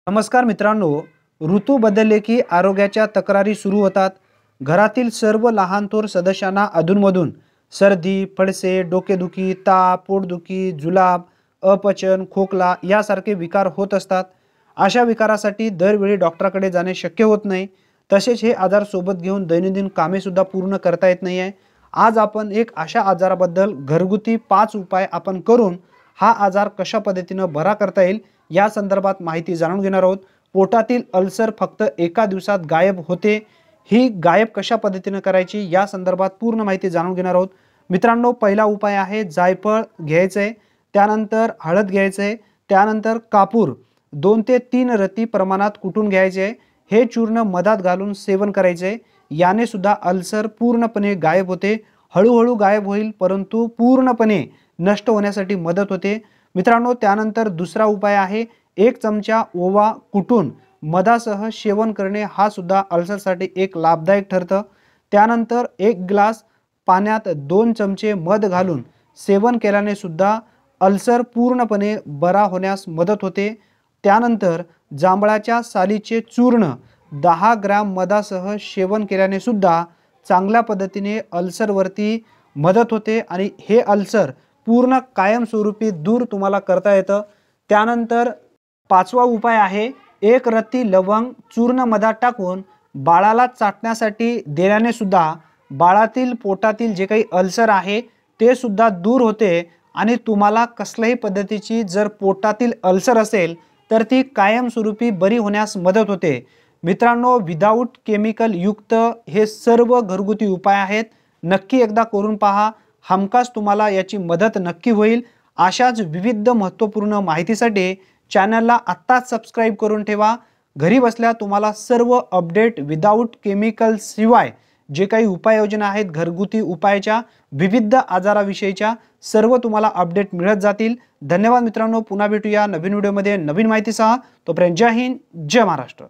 नमस्कार मित्रांनो, ऋतू बदलले की आरोग्याच्या तक्रारी सुरू होतात. घरातील सर्व लहान थोर सदस्यांना अधूनमधून सर्दी, पडसे, डोकेदुखी, ताप, पोटदुखी, जुलाब, अपचन, खोकला यासारखे विकार होत असतात. अशा विकारासाठी दरवेळी डॉक्टरकडे जाणे शक्य होत नाही. तसेच हे आजार सोबत घेऊन दैनंदिन कामे सुद्धा पूर्ण करता येत नाही आहे. आज आपण एक अशा आजाराबद्दल घरगुती 5 उपाय आपण करून हा आजार कशा पद्धतीने बरा करता येईल या संदर्भात माहिती जाणून घेणार आहोत. पोटातील अल्सर फक्त एका दिवसात गायब होते. ही गायब कशा पद्धतीने करायची या संदर्भात पूर्ण माहिती जाणून घेणार आहोत. मित्रांनो, पहिला उपाय आहे जायफळ घ्यायचे, त्यानंतर हळद घ्यायचे, त्यानंतर कापूर 2 ते 3 रती प्रमाणात कुटून घ्यायचे. हे चूर्ण मधात घालून सेवन करायचे. याने सुद्धा अल्सर पूर्णपणे गायब होते. हळूहळू गायब होईल, परंतु पूर्णपणे नष्ट होण्यासाठी मदत होते. मित्रांनो, त्यानंतर दुसरा उपाय आहे 1 चमचा ओवा कुटून मधासह सेवन करणे. हा सुद्धा अल्सरसाठी एक लाभदायक ठरतं. त्यानंतर 1 ग्लास पाण्यात 2 चमचे मध घालून सेवन केल्याने सुद्धा अल्सर पूर्णपणे बरा होण्यास मदत होते. त्यानंतर जांभळाच्या सालीचे चूर्ण 10 ग्रॅम मधासह सेवन केल्याने सुद्धा चांगल्या पद्धतीने अल्सरवरती मदत होते आणि हे अल्सर पूर्ण कायमस्वरूपी दूर तुम्हाला करता येतं. त्यानंतर 5वा उपाय आहे 1 रत्ती लवंग चूर्ण मधात टाकून बाळाला चाटण्यासाठी दिल्याने सुद्धा बाळातील पोटातील जे काही अल्सर आहे ते सुद्धा दूर होते आणि तुम्हाला कसल्याही पद्धतीची जर पोटातील अल्सर असेल तर ती कायमस्वरूपी बरी होण्यास मदत होते. मित्रांनो, विदाऊट केमिकल युक्त हे सर्व घरगुती उपाय आहेत. नक्की एकदा करून पहा. हमखास तुम्हाला याची मदत नक्की होईल. अशाच विविध महत्त्वपूर्ण माहितीसाठी चॅनलला आत्ताच सबस्क्राईब करून ठेवा. घरी बसल्या तुम्हाला सर्व अपडेट विदाऊट केमिकल शिवाय जे काही उपाययोजना आहेत घरगुती उपायाच्या विविध आजाराविषयीच्या सर्व तुम्हाला अपडेट मिळत जातील. धन्यवाद मित्रांनो. पुन्हा भेटूया नवीन व्हिडिओमध्ये नवीन माहितीसह. तोपर्यंत जय हिंद, जय महाराष्ट्र.